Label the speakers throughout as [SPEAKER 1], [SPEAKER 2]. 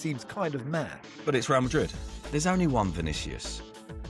[SPEAKER 1] seems kind of mad.
[SPEAKER 2] But it's Real Madrid. There's only one Vinicius.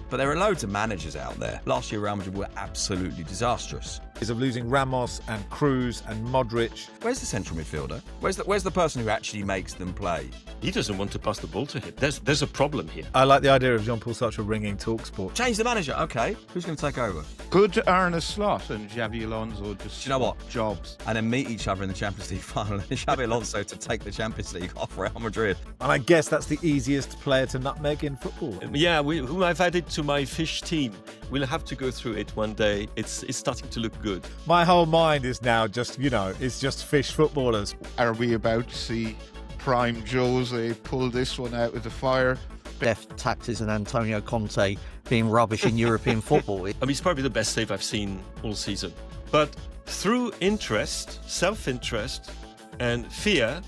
[SPEAKER 2] But there are loads of managers out there. Last year, Real Madrid were absolutely disastrous.
[SPEAKER 1] Of losing Ramos and Cruz and Modric.
[SPEAKER 2] Where's the central midfielder? Where's the person who actually makes them play?
[SPEAKER 3] He doesn't want to pass the ball to him. There's a problem here.
[SPEAKER 1] I like the idea of Jean-Paul Sartre ringing TalkSport.
[SPEAKER 2] Change the manager. Okay, who's going to take over?
[SPEAKER 4] Could Arne Slot and Xabi Alonso just
[SPEAKER 2] Do you know what?
[SPEAKER 4] Jobs?
[SPEAKER 2] And then meet each other in the Champions League final. And Xabi Alonso to take the Champions League off Real Madrid.
[SPEAKER 1] And I guess that's the easiest player to nutmeg in football.
[SPEAKER 3] Yeah, who I've added to my fish team. We'll have to go through it one day. It's starting to look good.
[SPEAKER 1] My whole mind is now just, it's just fish footballers.
[SPEAKER 4] Are we about to see prime Jose pull this one out of the fire?
[SPEAKER 5] Death taxes and Antonio Conte being rubbish in European football.
[SPEAKER 3] I mean, it's probably the best save I've seen all season. But through interest, self-interest, and fear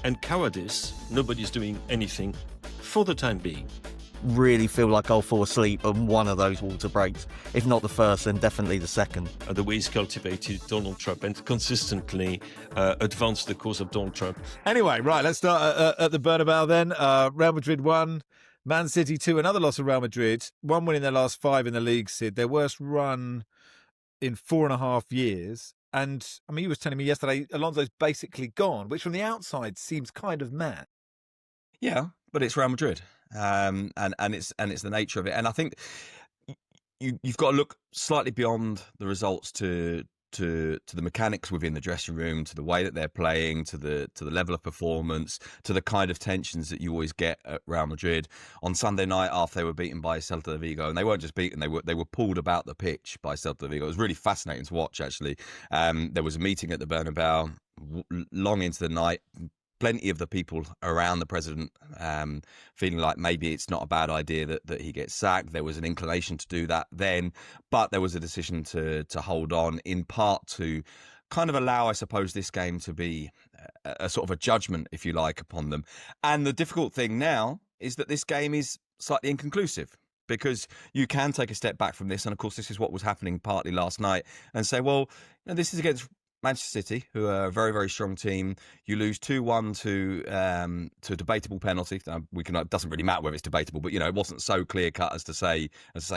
[SPEAKER 3] and cowardice, nobody's doing anything for the time being.
[SPEAKER 5] Really feel like I'll fall asleep on one of those water breaks. If not the first, then definitely the second.
[SPEAKER 3] The way he's cultivated Donald Trump and consistently advanced the cause of Donald Trump.
[SPEAKER 1] Anyway, right, let's start at the Bernabeu then. Real Madrid 1, Man City 2, another loss of Real Madrid. 1 win in their last 5 in the league, Sid. Their worst run in 4.5 years. And, I mean, you was telling me yesterday, Alonso's basically gone, which from the outside seems kind of mad.
[SPEAKER 2] Yeah, but it's Real Madrid. And it's the nature of it, and I think you've got to look slightly beyond the results to the mechanics within the dressing room, to the way that they're playing, to the level of performance, to the kind of tensions that you always get at Real Madrid. On Sunday night, after they were beaten by Celta de Vigo, and they weren't just beaten, they were pulled about the pitch by Celta de Vigo. It was really fascinating to watch. Actually, there was a meeting at the Bernabeu long into the night. Plenty of the people around the president feeling like maybe it's not a bad idea that he gets sacked. There was an inclination to do that then, but there was a decision to hold on, in part to kind of allow, I suppose, this game to be a sort of a judgment, if you like, upon them. And the difficult thing now is that this game is slightly inconclusive, because you can take a step back from this. And of course, this is what was happening partly last night, and say, well, this is against Manchester City, who are a very, very strong team. You lose 2-1 to a debatable penalty. It doesn't really matter whether it's debatable, but it wasn't so clear cut as to say,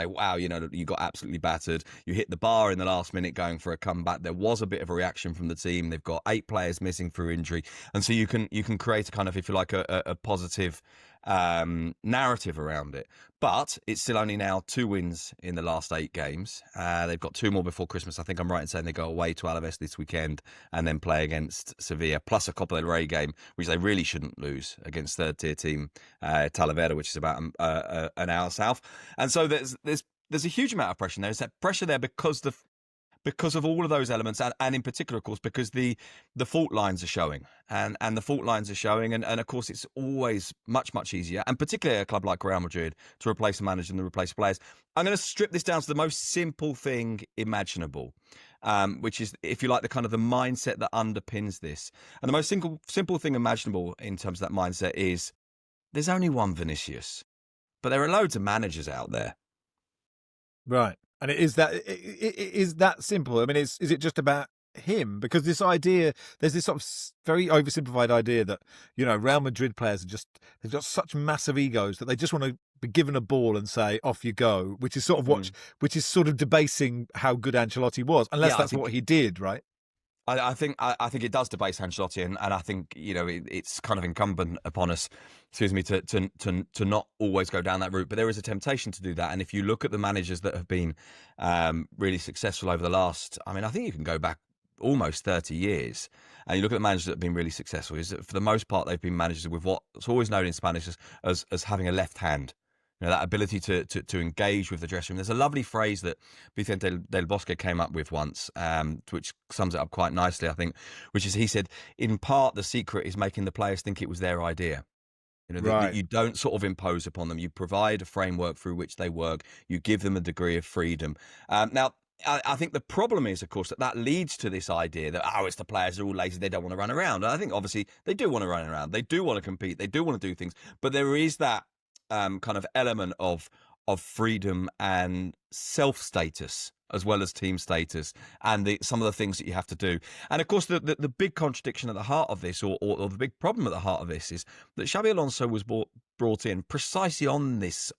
[SPEAKER 2] wow, you got absolutely battered. You hit the bar in the last minute going for a comeback. There was a bit of a reaction from the team. They've got 8 players missing through injury, and so you can create a kind of, if you like, a positive narrative around it. But it's still only now 2 wins in the last 8 games. They've got 2 more before Christmas. I think I'm right in saying they go away to Alaves this weekend and then play against Sevilla, plus a Copa del Rey game, which they really shouldn't lose, against third-tier team Talavera, which is about an hour south. And so there's a huge amount of pressure there. There's that pressure there because of all of those elements, and in particular, of course, because the fault lines are showing, and the fault lines are showing, and of course, it's always much, much easier, and particularly a club like Real Madrid, to replace a manager than to replace players. I'm going to strip this down to the most simple thing imaginable, which is, if you like, the kind of the mindset that underpins this. And the most simple thing imaginable in terms of that mindset is, there's only one Vinicius, but there are loads of managers out there.
[SPEAKER 1] Right. And it is that simple. I mean, is it just about him? Because this idea, there's this sort of very oversimplified idea that, Real Madrid players they've got such massive egos that they just want to be given a ball and say, off you go, which is sort of debasing how good Ancelotti was, unless that's what he did, right?
[SPEAKER 2] I think it does debase Ancelotti, and I think it's kind of incumbent upon us, to not always go down that route. But there is a temptation to do that, and if you look at the managers that have been really successful over the last, I think you can go back almost 30 years, and you look at the managers that have been really successful, is that for the most part they've been managers with what's always known in Spanish as having a left hand. That ability to engage with the dressing room. There's a lovely phrase that Vicente del Bosque came up with once, which sums it up quite nicely, I think, which is, he said, in part, the secret is making the players think it was their idea. That you don't sort of impose upon them. You provide a framework through which they work. You give them a degree of freedom. Now, I think the problem is, of course, that leads to this idea that, it's the players are all lazy, they don't want to run around. And I think, obviously, they do want to run around. They do want to compete. They do want to do things. But there is that kind of element of freedom and self-status as well as team status and some of the things that you have to do. And of course, the big contradiction at the heart of this, or the big problem at the heart of this, is that Xabi Alonso was brought in precisely on this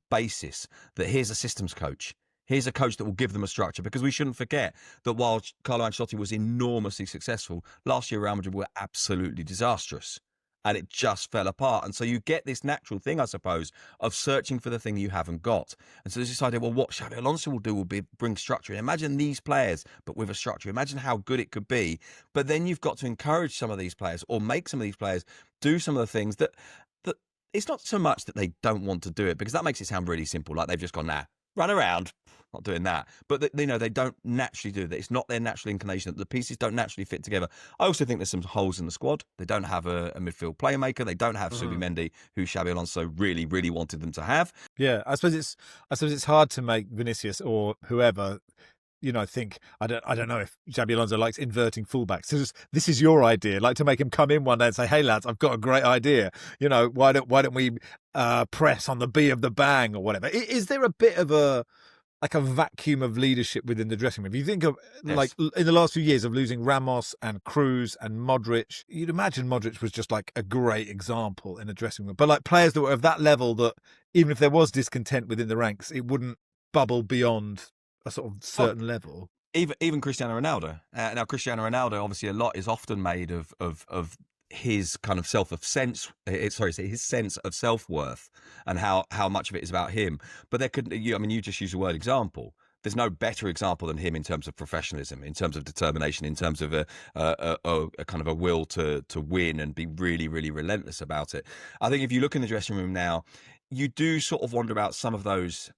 [SPEAKER 2] basis that here's a systems coach. Here's a coach that will give them a structure, because we shouldn't forget that while Carlo Ancelotti was enormously successful, last year Real Madrid were absolutely disastrous. And it just fell apart. And so you get this natural thing, I suppose, of searching for the thing you haven't got. And so there's this idea, well, what Xabi Alonso will do will be bring structure. And imagine these players, but with a structure. Imagine how good it could be. But then you've got to encourage some of these players, or make some of these players do some of the things that it's not so much that they don't want to do it, because that makes it sound really simple. Like they've just gone, nah, run around, not doing that. But they don't naturally do that. It's not their natural inclination, that the pieces don't naturally fit together. I also think there's some holes in the squad. They don't have a midfield playmaker. They don't have Subimendi, who Xabi Alonso really, really wanted them to have.
[SPEAKER 1] Yeah, I suppose it's hard to make Vinicius or whoever, think, I don't know if Xabi Alonso likes inverting fullbacks. So this is your idea, like to make him come in one day and say, "Hey lads, I've got a great idea. Why don't we press on the B of the bang or whatever?" Is there a bit of a vacuum of leadership within the dressing room? If you think of like in the last few years of losing Ramos and Cruz and Modric, you'd imagine Modric was just like a great example in the dressing room. But like players that were of that level, that even if there was discontent within the ranks, it wouldn't bubble beyond a sort of certain level.
[SPEAKER 2] Even Cristiano Ronaldo. Now, Cristiano Ronaldo, obviously, a lot is often made of his kind of his sense of self-worth, and how much of it is about him. But you just use the word example. There's no better example than him in terms of professionalism, in terms of determination, in terms of a kind of a will to win and be really, really relentless about it. I think if you look in the dressing room now, you do sort of wonder about some of those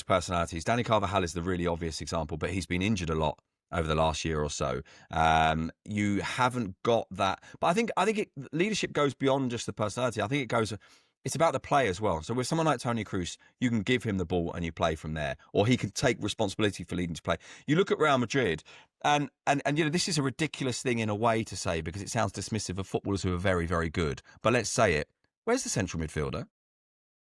[SPEAKER 2] personalities. Dani Carvajal is the really obvious example, but he's been injured a lot over the last year or so. You haven't got that. But I think leadership goes beyond just the personality. I think it's about the play as well. So with someone like Toni Kroos, you can give him the ball and you play from there, or he can take responsibility for leading to play. You look at Real Madrid, and this is a ridiculous thing in a way to say, because it sounds dismissive of footballers who are very, very good. But let's say it. Where's the central midfielder?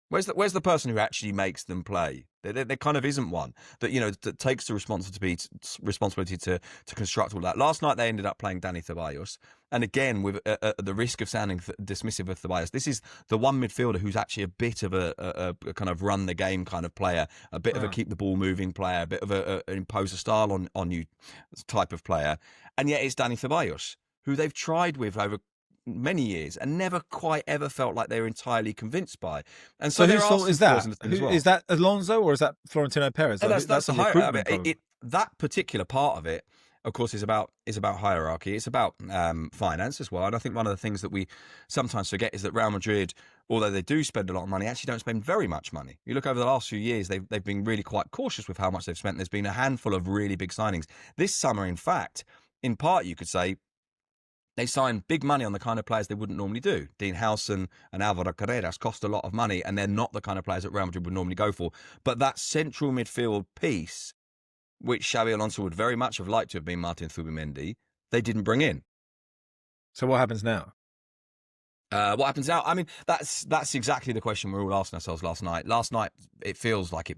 [SPEAKER 2] Where's the person who actually makes them play? There kind of isn't one that takes the responsibility to construct all that. Last night they ended up playing Dani Ceballos, and again with the risk of sounding dismissive of Ceballos, this is the one midfielder who's actually a bit of a kind of run the game kind of player, a bit of a keep the ball moving player, a bit of an impose a style on you type of player, and yet it's Dani Ceballos, who they've tried with over many years and never quite ever felt like they were entirely convinced by. And so
[SPEAKER 1] whose fault is that?
[SPEAKER 2] Well.
[SPEAKER 1] Is that Alonso or is that Florentino Perez?
[SPEAKER 2] That's the hierarchy. That particular part of it, of course, is about hierarchy. It's about finance as well. And I think one of the things that we sometimes forget is that Real Madrid, although they do spend a lot of money, actually don't spend very much money. You look over the last few years, they've been really quite cautious with how much they've spent. There's been a handful of really big signings. This summer, in fact, in part, you could say, they signed big money on the kind of players they wouldn't normally do. Dean Howson and Alvaro Carreras cost a lot of money, and they're not the kind of players that Real Madrid would normally go for. But that central midfield piece, which Xabi Alonso would very much have liked to have been Martin Zubimendi, they didn't bring in.
[SPEAKER 1] So what happens now?
[SPEAKER 2] What happens now? I mean, that's exactly the question we're all asking ourselves last night. Last night, it feels like it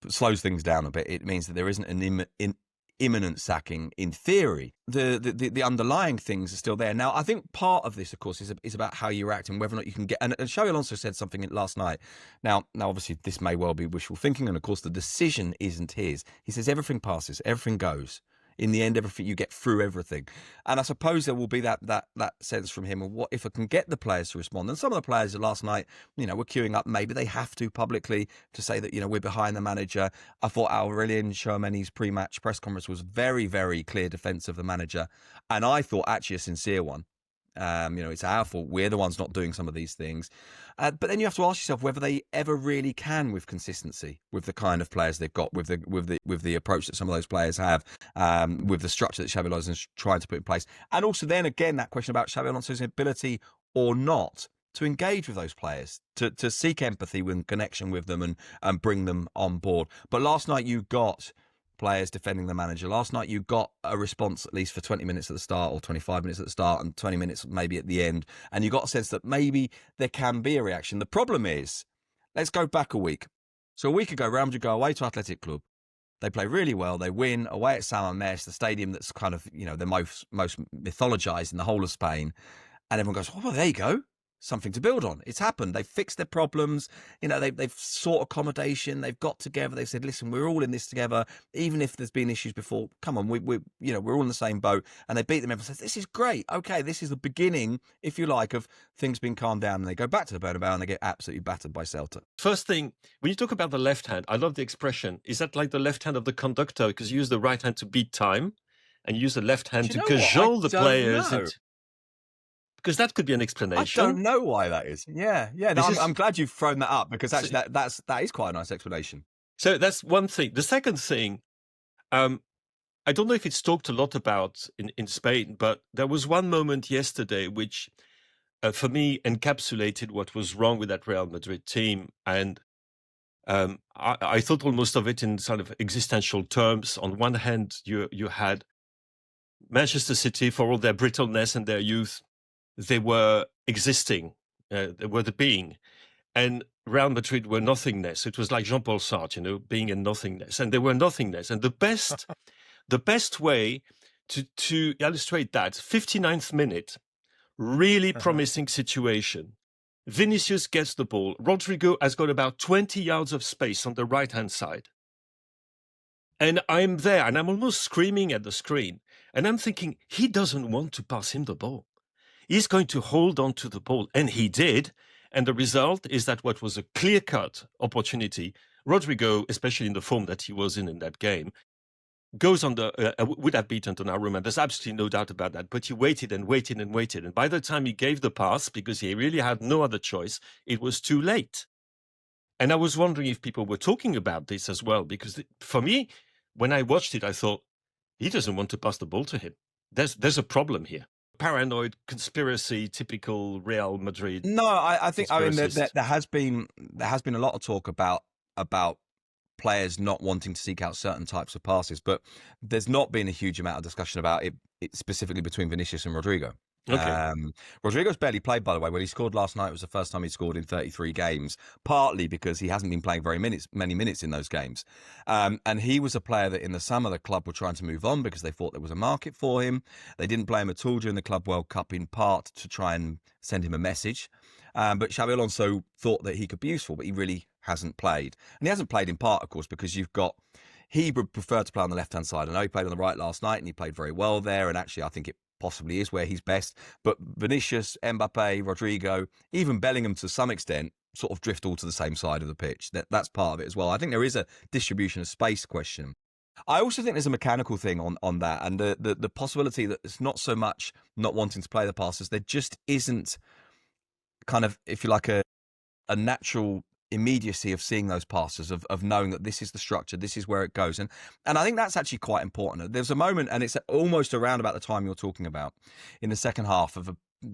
[SPEAKER 2] slows things down a bit. It means that there isn't an imminent sacking in theory. The underlying things are still there. Now, I think part of this, of course, is about how you react and whether or not you can get. And Xabi Alonso said something last night. Now, obviously, this may well be wishful thinking, and of course, the decision isn't his. He says everything passes, everything goes. In the end, everything you get through everything, and I suppose there will be that sense from him of what if I can get the players to respond. And some of the players last night, were queuing up. Maybe they have to publicly to say that we're behind the manager. I thought Aurelien Tchouameni's pre-match press conference was very, very clear defence of the manager, and I thought actually a sincere one. It's our fault. We're the ones not doing some of these things. But then you have to ask yourself whether they ever really can with consistency, with the kind of players they've got, with the approach that some of those players have, with the structure that Xabi Alonso is trying to put in place. And also then again, that question about Xabi Alonso's ability or not to engage with those players, to seek empathy and connection with them and bring them on board. But last night you got players defending the manager. Last night you got a response at least for 20 minutes at the start or 25 minutes at the start and 20 minutes maybe at the end, and you got a sense that maybe there can be a reaction. The problem is, let's go back a week. So a week ago, Real Madrid go away to Athletic Club. They play really well. They win away at San Mamés, the stadium that's kind of, the most mythologized in the whole of Spain. And everyone goes, well, there you go. Something to build on. It's happened. They've fixed their problems. They've sought accommodation. They've got together. They've said, listen, we're all in this together. Even if there's been issues before, come on, we're all in the same boat. And they beat them. Everyone says, this is great. Okay, this is the beginning, if you like, of things being calmed down. And they go back to the Bernabeu and they get absolutely battered by Celta.
[SPEAKER 3] First thing, when you talk about the left hand, I love the expression. Is that like the left hand of the conductor? Because you use the right hand to beat time and you use the left hand to cajole the players. Because that could be an explanation.
[SPEAKER 2] I don't know why that is. Yeah. No, I'm glad you've thrown that up because actually that is quite a nice explanation.
[SPEAKER 3] So that's one thing. The second thing, I don't know if it's talked a lot about in Spain, but there was one moment yesterday which, for me, encapsulated what was wrong with that Real Madrid team. And I thought almost of it in sort of existential terms. On one hand, you had Manchester City, for all their brittleness and their youth, they were existing, they were the being, and Real Madrid were nothingness. It was like Jean-Paul Sartre, being in nothingness, and they were nothingness. And the best way to illustrate that, 59th minute, really promising situation. Vinicius gets the ball. Rodrigo has got about 20 yards of space on the right-hand side. And I'm there, and I'm almost screaming at the screen. And I'm thinking, he doesn't want to pass him the ball. He's going to hold on to the ball. And he did. And the result is that what was a clear-cut opportunity, Rodrigo, especially in the form that he was in that game, goes on would have beaten Donnarumma. There's absolutely no doubt about that. But he waited and waited and waited. And by the time he gave the pass, because he really had no other choice, it was too late. And I was wondering if people were talking about this as well, because for me, when I watched it, I thought, he doesn't want to pass the ball to him. There's a problem here. Paranoid conspiracy, typical Real Madrid.
[SPEAKER 2] No, I think there has been a lot of talk about players not wanting to seek out certain types of passes, but there's not been a huge amount of discussion about it specifically between Vinicius and Rodrigo.
[SPEAKER 3] Okay.
[SPEAKER 2] Rodrigo's barely played, by the way. When he scored last night, it was the first time he scored in 33 games, partly because he hasn't been playing many minutes in those games. And he was a player that in the summer the club were trying to move on because they thought there was a market for him. They didn't play him at all during the Club World Cup, in part to try and send him a message. But Xabi Alonso thought that he could be useful, but he really hasn't played. And he hasn't played in part, of course, because he would prefer to play on the left-hand side. I know he played on the right last night and he played very well there. And actually, I think it possibly is where he's best. But Vinicius, Mbappe, Rodrigo, even Bellingham to some extent, sort of drift all to the same side of the pitch. That's part of it as well. I think there is a distribution of space question. I also think there's a mechanical thing on that, and the possibility that it's not so much not wanting to play the passes. There just isn't kind of, if you like, a natural immediacy of seeing those passes, of knowing that this is the structure, this is where it goes. And I think that's actually quite important. There's a moment, and it's almost around about the time you're talking about, in the second half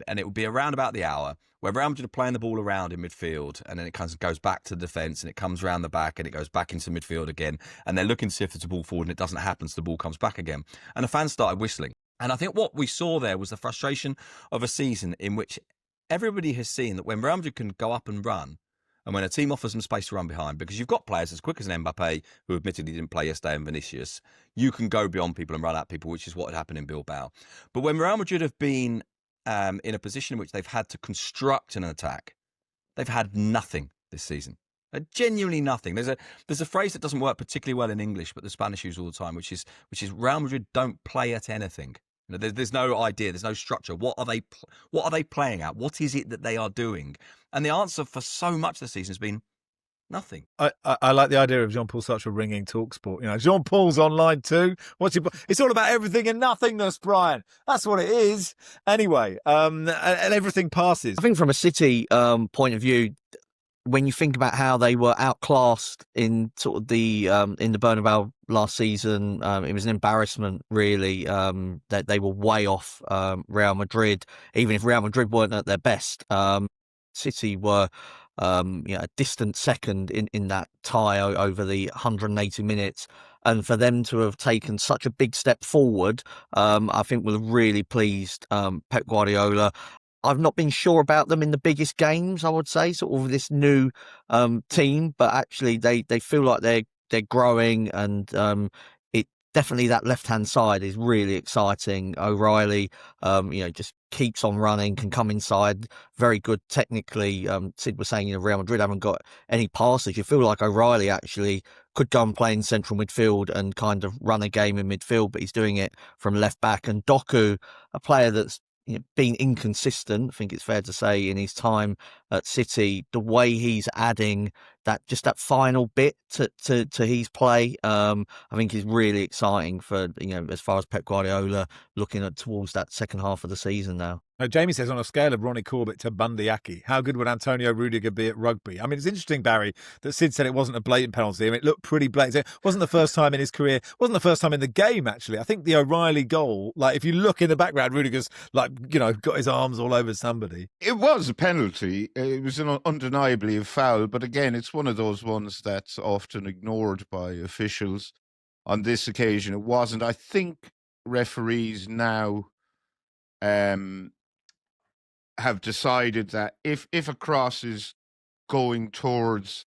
[SPEAKER 2] and it will be around about the hour, where Real Madrid are playing the ball around in midfield, and then it kind of goes back to the defence, and it comes around the back, and it goes back into midfield again, and they're looking to see if there's a ball forward, and it doesn't happen, so the ball comes back again. And the fans started whistling. And I think what we saw there was the frustration of a season in which everybody has seen that when Real Madrid can go up and run, and when a team offers them space to run behind, because you've got players as quick as an Mbappe, who admittedly didn't play yesterday, and Vinicius, you can go beyond people and run at people, which is what had happened in Bilbao. But when Real Madrid have been in a position in which they've had to construct an attack, they've had nothing this season. Genuinely nothing. There's a phrase that doesn't work particularly well in English, but the Spanish use all the time, which is Real Madrid don't play at anything. There's no idea. There's no structure. What are they playing at? What is it that they are doing? And the answer for so much this season has been nothing.
[SPEAKER 1] I like the idea of Jean-Paul Sartre ringing TalkSport. Jean-Paul's online too. It's all about everything and nothingness, Brian. That's what it is. Anyway, and everything passes.
[SPEAKER 5] I think from a City point of view, when you think about how they were outclassed in sort of the in the Bernabeu last season, it was an embarrassment, really, that they were way off Real Madrid. Even if Real Madrid weren't at their best, City were a distant second in that tie over the 180 minutes. And for them to have taken such a big step forward, I think will have really pleased Pep Guardiola. I've not been sure about them in the biggest games, I would say, sort of this new team, but actually they feel like they're growing, and it definitely, that left-hand side is really exciting. O'Reilly, just keeps on running, can come inside, very good technically. Sid was saying, Real Madrid haven't got any passes. You feel like O'Reilly actually could go and play in central midfield and kind of run a game in midfield, but he's doing it from left back. And Doku, a player that's been inconsistent, I think it's fair to say, in his time at City, the way he's adding that final bit to his play, I think is really exciting for, as far as Pep Guardiola looking at towards that second half of the season now.
[SPEAKER 1] Now, Jamie says, on a scale of Ronnie Corbett to Bundy Aki, how good would Antonio Rudiger be at rugby? I mean, it's interesting, Barry, that Sid said it wasn't a blatant penalty. I mean, it looked pretty blatant. It wasn't the first time in his career. It wasn't the first time in the game, actually. I think the O'Reilly goal, like, if you look in the background, Rudiger's, like, got his arms all over somebody.
[SPEAKER 4] It was a penalty. It was undeniably a foul. But again, it's one of those ones that's often ignored by officials. On this occasion, it wasn't. I think referees now have decided that if a cross is going towards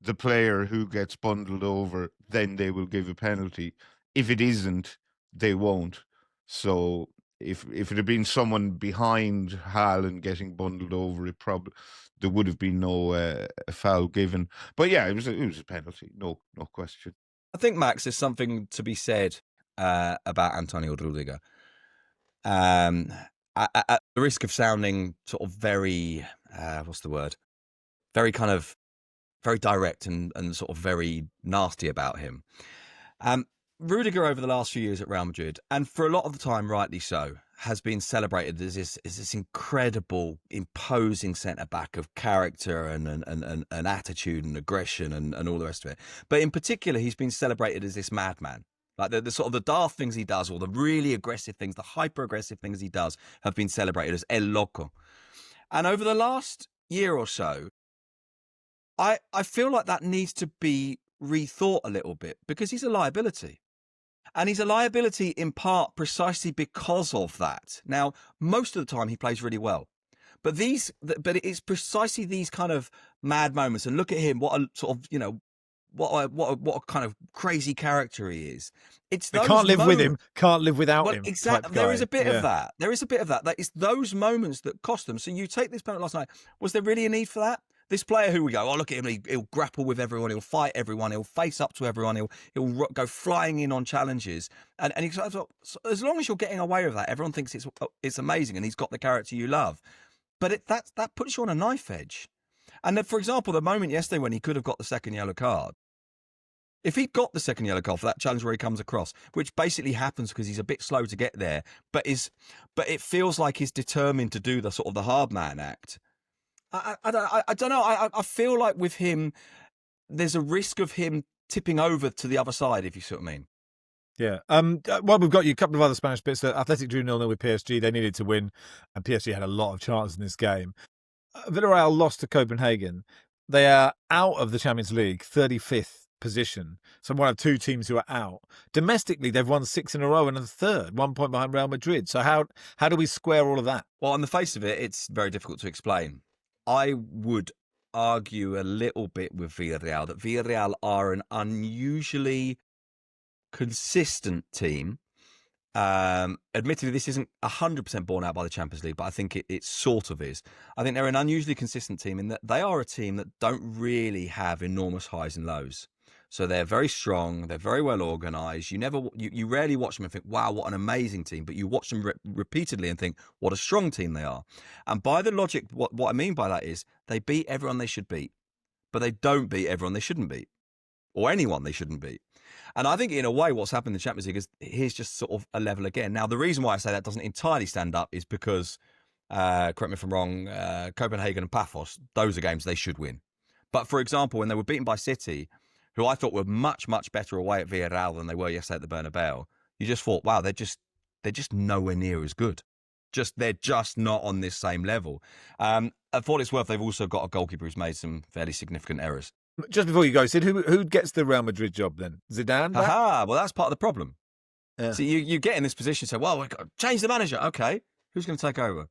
[SPEAKER 4] the player who gets bundled over, then they will give a penalty. If it isn't, they won't. So if it had been someone behind Haaland getting bundled over, there would have been no foul given. But yeah, it was a penalty, no question.
[SPEAKER 2] I think, Max, there's something to be said about Antonio Rudiger. At the risk of sounding sort of very, very kind of, very direct and sort of very nasty about him. Rudiger, over the last few years at Real Madrid, and for a lot of the time, rightly so, has been celebrated as this incredible, imposing centre-back of character and attitude and aggression and all the rest of it. But in particular, he's been celebrated as this madman. Like the sort of the daft things he does, or the really aggressive things, the hyper-aggressive things he does, have been celebrated as El Loco. And over the last year or so, I feel like that needs to be rethought a little bit, because he's a liability. And he's a liability in part precisely because of that. Now, most of the time he plays really well. But it's precisely these kind of mad moments. And look at him, what a sort of, what a kind of crazy character he is. It's those
[SPEAKER 1] can't live
[SPEAKER 2] moments,
[SPEAKER 1] with him, can't live without him.
[SPEAKER 2] Exactly. There is a bit of that. There is a bit of that. That it's those moments that cost them. So you take this penalty last night. Was there really a need for that? This player who we go, oh, look at him, he'll grapple with everyone, he'll fight everyone, he'll face up to everyone, he'll go flying in on challenges. And he's, as long as you're getting away with that, everyone thinks it's amazing and he's got the character you love. But that puts you on a knife edge. And then, for example, the moment yesterday when he could have got the second yellow card, if he'd got the second yellow card for that challenge where he comes across, which basically happens because he's a bit slow to get there, but it feels like he's determined to do the sort of the hard man act. I don't know. I feel like with him, there's a risk of him tipping over to the other side, if you see what I mean.
[SPEAKER 1] Yeah. Well, we've got you a couple of other Spanish bits. Athletic drew 0-0 with PSG. They needed to win, and PSG had a lot of chances in this game. Villarreal lost to Copenhagen. They are out of the Champions League, 35th position. So one of two teams who are out. Domestically, they've won 6 in a row and a third, 1 point behind Real Madrid. So how do we square all of that?
[SPEAKER 2] Well, on the face of it, it's very difficult to explain. I would argue a little bit with Villarreal that Villarreal are an unusually consistent team. Admittedly, this isn't 100% borne out by the Champions League, but I think it sort of is. I think they're an unusually consistent team in that they are a team that don't really have enormous highs and lows. So they're very strong. They're very well organised. You rarely watch them and think, wow, what an amazing team. But you watch them repeatedly and think, what a strong team they are. And by the logic, what I mean by that is they beat everyone they should beat, but they don't beat everyone they shouldn't beat, or anyone they shouldn't beat. And I think in a way what's happened in the Champions League is here's just sort of a level again. Now, the reason why I say that doesn't entirely stand up is because, correct me if I'm wrong, Copenhagen and Paphos, those are games they should win. But for example, when they were beaten by City, who I thought were much, much better away at Villarreal than they were yesterday at the Bernabeu, you just thought, wow, they're just nowhere near as good. They're just not on this same level. For what it's worth, they've also got a goalkeeper who's made some fairly significant errors.
[SPEAKER 1] Just before you go, Sid, who gets the Real Madrid job then? Zidane back?
[SPEAKER 2] Aha, well, that's part of the problem.
[SPEAKER 1] Yeah.
[SPEAKER 2] So you get in this position, say, well, we've got to change the manager. Okay, who's going to take over?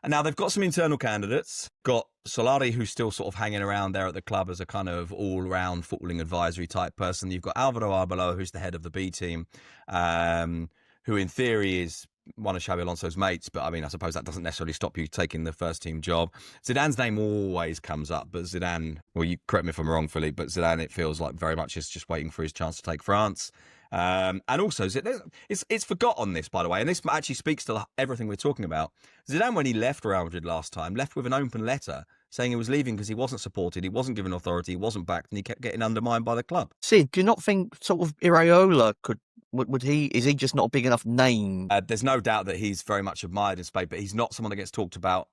[SPEAKER 2] And now they've got some internal candidates. Got Solari, who's still sort of hanging around there at the club as a kind of all-round footballing advisory type person. You've got Alvaro Arbeloa, who's the head of the B team, who in theory is one of Xabi Alonso's mates. But I mean, I suppose that doesn't necessarily stop you taking the first team job. Zidane's name always comes up, but Zidane, well, you correct me if I'm wrong, Philippe, but Zidane, it feels like very much is just waiting for his chance to take France. And also, it's forgot on this, by the way, and this actually speaks to everything we're talking about. Zidane, when he left Real Madrid last time, left with an open letter saying he was leaving because he wasn't supported, he wasn't given authority, he wasn't backed, and he kept getting undermined by the club.
[SPEAKER 5] Sid, do you not think sort of Iraola would he? Is he just not a big enough name?
[SPEAKER 2] There's no doubt that he's very much admired in Spain, but he's not someone that gets talked about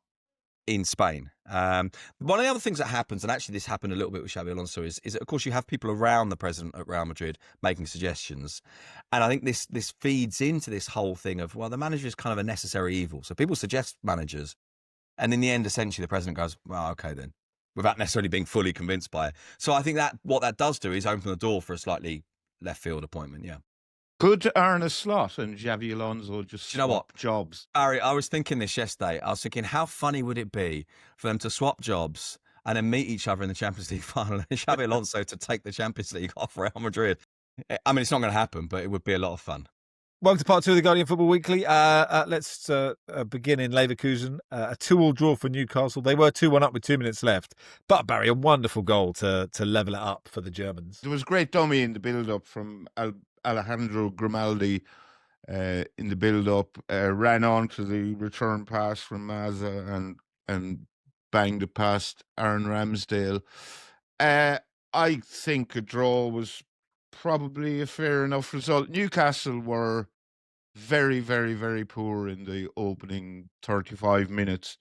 [SPEAKER 2] in Spain. One of the other things that happens, and actually this happened a little bit with Xabi Alonso, is that of course you have people around the president at Real Madrid making suggestions, and I think this feeds into this whole thing of, well, the manager is kind of a necessary evil. So people suggest managers, and in the end, essentially, the president goes, well, okay then, without necessarily being fully convinced by it. So I think that what that does do is open the door for a slightly left field appointment. Yeah.
[SPEAKER 4] Could Arne Slot and Xabi Alonso just
[SPEAKER 2] Do you know
[SPEAKER 4] swap
[SPEAKER 2] what?
[SPEAKER 4] jobs?
[SPEAKER 2] Ari, I was thinking this yesterday. I was thinking, how funny would it be for them to swap jobs and then meet each other in the Champions League final and Xabi Alonso to take the Champions League off Real Madrid? I mean, it's not going to happen, but it would be a lot of fun.
[SPEAKER 1] Welcome to part 2 of the Guardian Football Weekly. Let's begin in Leverkusen. A 2-2 draw for Newcastle. They were 2-1 up with 2 minutes left. But, Barry, a wonderful goal to level it up for the Germans.
[SPEAKER 4] There was great dummy in the build-up from Alejandro Grimaldi in the build-up. Ran on to the return pass from Maza and banged it past Aaron Ramsdale. I think a draw was probably a fair enough result. Newcastle were very, very, very poor in the opening 35 minutes.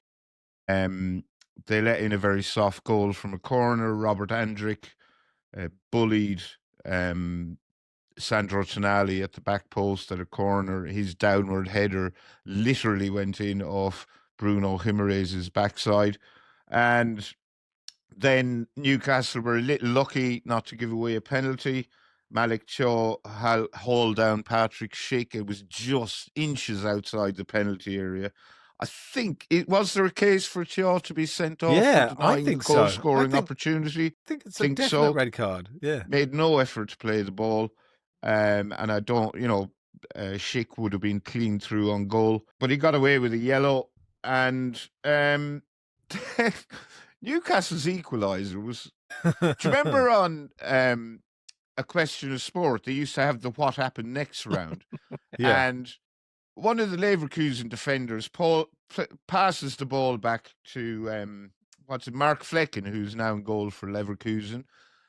[SPEAKER 4] They let in a very soft goal from a corner. Robert Andrick bullied Sandro Tonali at the back post at a corner. His downward header literally went in off Bruno Guimaraes' backside. And then Newcastle were a little lucky not to give away a penalty. Malik Cho hauled down Patrick Schick. It was just inches outside the penalty area. I think was there a case for Cho to be sent off?
[SPEAKER 1] Yeah, I think so.
[SPEAKER 4] Goal-scoring opportunity.
[SPEAKER 1] I think it's a definite red card. Yeah,
[SPEAKER 4] made no effort to play the ball, and I don't. Schick would have been clean through on goal, but he got away with a yellow. And Newcastle's equaliser was. Do you remember on A Question of Sport, they used to have the what happened next round?
[SPEAKER 1] Yeah.
[SPEAKER 4] And one of the Leverkusen defenders passes the ball back to Mark Flecken, who's now in goal for Leverkusen.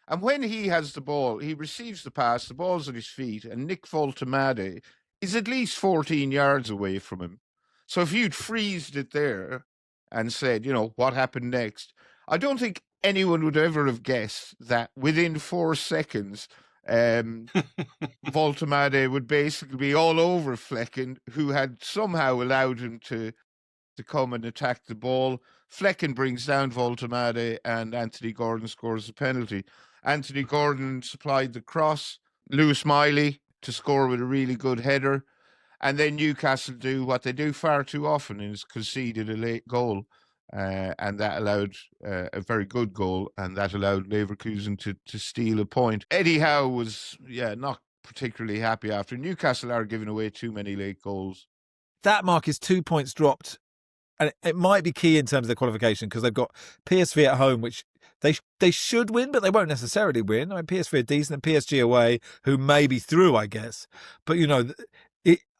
[SPEAKER 4] And when he has the ball, he receives the pass, the ball's at his feet, and Nick Voltemade is at least 14 yards away from him. So if you'd freezed it there and said, what happened next, I don't think anyone would ever have guessed that within 4 seconds, Voltemade would basically be all over Flecken, who had somehow allowed him to come and attack the ball. Flecken brings down Voltemade and Anthony Gordon scores the penalty. Anthony Gordon supplied the cross, Lewis Miley to score with a really good header. And then Newcastle do what they do far too often, is conceded a late goal. And that allowed a very good goal, and that allowed Leverkusen to steal a point. Eddie Howe was, not particularly happy after. Newcastle are giving away too many late goals.
[SPEAKER 1] That mark is 2 points dropped, and it might be key in terms of their qualification because they've got PSV at home, which they should win, but they won't necessarily win. I mean, PSV are decent, and PSG away, who may be through, I guess. But,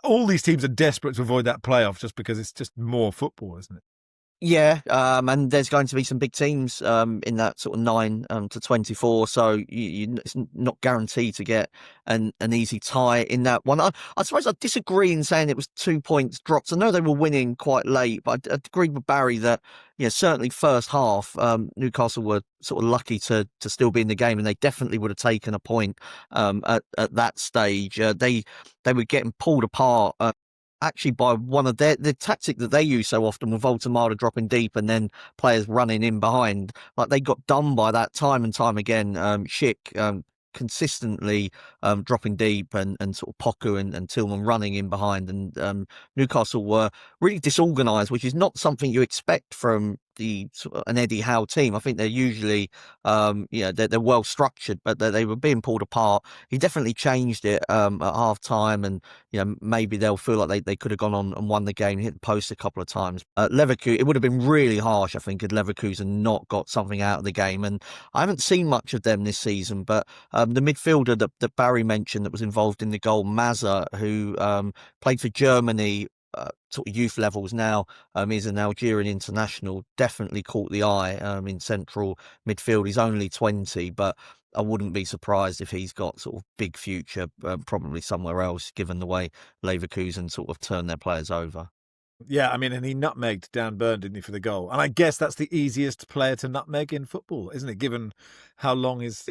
[SPEAKER 1] all these teams are desperate to avoid that playoff just because it's just more football, isn't it?
[SPEAKER 5] Yeah, and there's going to be some big teams in that sort of 9 to 24, so it's not guaranteed to get an easy tie in that one. I suppose I disagree in saying it was 2 points dropped. I know they were winning quite late, but I agree with Barry that certainly first half Newcastle were sort of lucky to still be in the game, and they definitely would have taken a point at that stage. They were getting pulled apart. Actually, by one of the tactic that they use so often with Voltemade dropping deep and then players running in behind, like they got done by that time and time again. Schick consistently dropping deep and sort of Poku and Tillman running in behind. And Newcastle were really disorganised, which is not something you expect from the sort of an Eddie Howe team. I think they're usually, they're well structured, but they were being pulled apart. He definitely changed it at half time, and maybe they'll feel like they could have gone on and won the game, hit the post a couple of times. Leverkusen, it would have been really harsh, I think, had Leverkusen not got something out of the game. And I haven't seen much of them this season, but the midfielder that Barry mentioned that was involved in the goal, Mazza, who played for Germany. Sort of youth levels now, is an Algerian international, definitely caught the eye in central midfield. He's only 20, but I wouldn't be surprised if he's got sort of big future, probably somewhere else, given the way Leverkusen sort of turn their players over.
[SPEAKER 1] Yeah, I mean, and he nutmegged Dan Burn, didn't he, for the goal? And I guess that's the easiest player to nutmeg in football, isn't it? Given how long his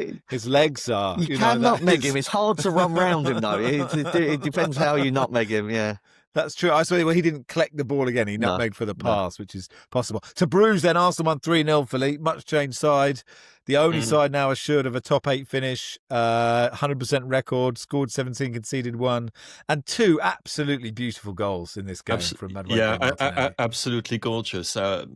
[SPEAKER 1] legs are.
[SPEAKER 5] You can nutmeg him. It's hard to run round him, though. It depends how you nutmeg him, yeah.
[SPEAKER 1] That's true. I saw he didn't collect the ball again. He nutmegged for the pass, which is possible. To Bruges, then, Arsenal won 3-0, Philippe. Much changed side. The only side now assured of a top 8 finish. 100% record. Scored 17, conceded 1. And 2 absolutely beautiful goals in this game from Madueke.
[SPEAKER 3] Yeah, absolutely gorgeous. It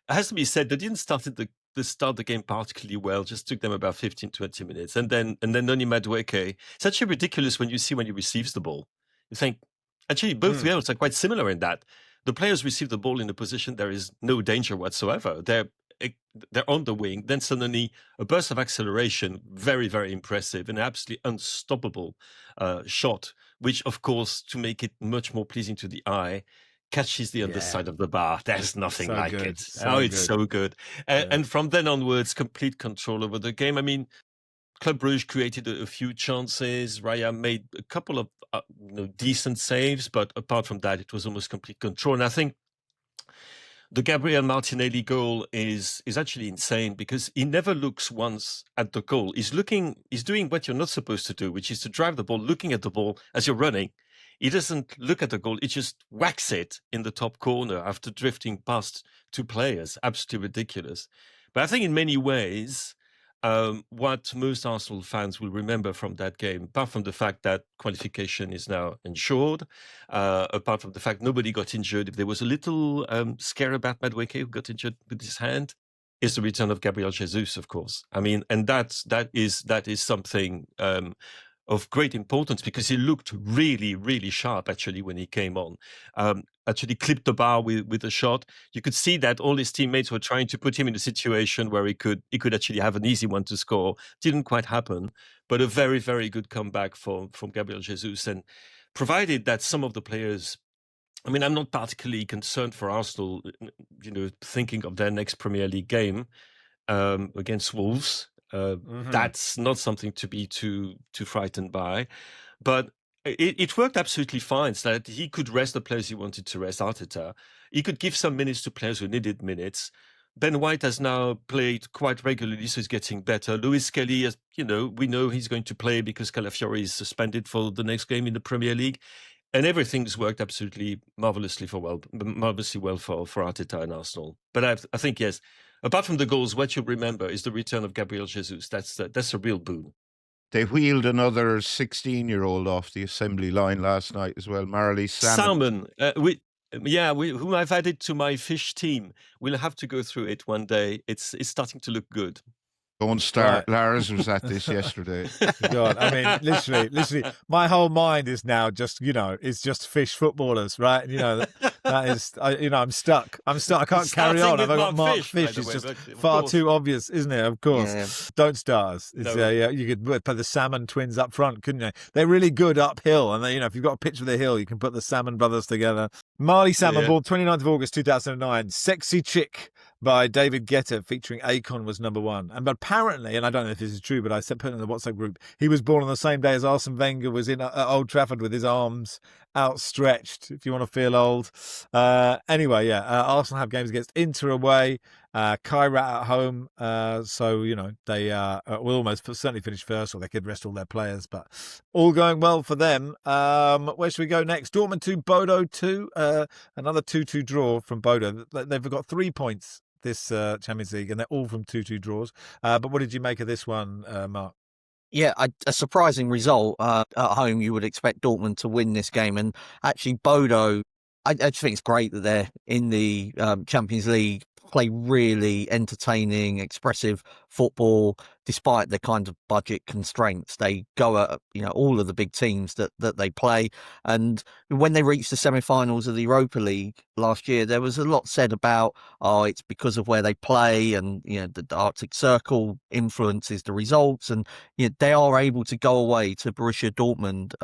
[SPEAKER 3] has to be said, they didn't start the game particularly well. Just took them about 15-20 minutes. And then Noni Madueke. It's actually ridiculous when he receives the ball. You think, actually, both goals are quite similar in that the players receive the ball in a position there is no danger whatsoever. They're on the wing. Then suddenly a burst of acceleration, very, very impressive, an absolutely unstoppable shot, which, of course, to make it much more pleasing to the eye, catches the underside of the bar. There's nothing like it. It's so good. And from then onwards, complete control over the game. I mean, Club Brugge created a few chances. Raya made a couple of decent saves, but apart from that, it was almost complete control. And I think the Gabriel Martinelli goal is actually insane because he never looks once at the goal. He's doing what you're not supposed to do, which is to drive the ball, looking at the ball as you're running. He doesn't look at the goal. He just whacks it in the top corner after drifting past 2 players. Absolutely ridiculous. But I think in many ways, what most Arsenal fans will remember from that game, apart from the fact that qualification is now ensured, apart from the fact nobody got injured, if there was a little scare about Madueke who got injured with his hand, is the return of Gabriel Jesus, of course. I mean, and that is something of great importance because he looked really, really sharp actually when he came on. Actually clipped the bar with a shot. You could see that all his teammates were trying to put him in a situation where he could actually have an easy one to score. Didn't quite happen, but a very, very good comeback from Gabriel Jesus. And provided that some of the players, I mean, I'm not particularly concerned for Arsenal, thinking of their next Premier League game against Wolves. That's not something to be too frightened by, but it worked absolutely fine. So that he could rest the players he wanted to rest. Arteta, he could give some minutes to players who needed minutes. Ben White has now played quite regularly, so he's getting better. Lewis Kelly, we know he's going to play because Calafiori is suspended for the next game in the Premier League, and everything's worked absolutely marvelously well for Arteta and Arsenal. But I think yes. Apart from the goals, what you remember is the return of Gabriel Jesus. That's a real boon.
[SPEAKER 4] They wheeled another 16-year-old off the assembly line last night as well, Marley Salmon.
[SPEAKER 3] Whom I've added to my fish team. We'll have to go through it one day. It's starting to look good.
[SPEAKER 4] Don't start. Right. Lars was at this yesterday.
[SPEAKER 1] God, I mean, literally, my whole mind is now just, it's just fish footballers, right? That is, I'm stuck. I can't carry on. I've got Mark Fish. It's just far too obvious, isn't it? Of course. Yeah. Don't start us. You could put the Salmon twins up front, couldn't you? They're really good uphill. And, if you've got a picture of the hill, you can put the Salmon brothers together. Marley Salmon, born 29th of August 2009. Sexy Chick by David Guetta featuring Akon was number 1. And apparently, and I don't know if this is true, but I put it in the WhatsApp group, he was born on the same day as Arsene Wenger was in Old Trafford with his arms outstretched, if you want to feel old. Arsenal have games against Inter away, Kairat at home. They will almost certainly finish first, or they could rest all their players, but all going well for them. Where should we go next? Dortmund 2, Bodo 2. Another 2-2 draw from Bodo. They've got 3 points this Champions League, and they're all from 2-2 draws. But what did you make of this one, Mark?
[SPEAKER 5] Yeah, a surprising result at home. You would expect Dortmund to win this game, and actually Bodo, I just think it's great that they're in the Champions League, play really entertaining, expressive football despite the kind of budget constraints. They go at all of the big teams that they play, and when they reached the semi-finals of the Europa League last year, there was a lot said about it's because of where they play, and the Arctic Circle influences the results, and they are able to go away to Borussia Dortmund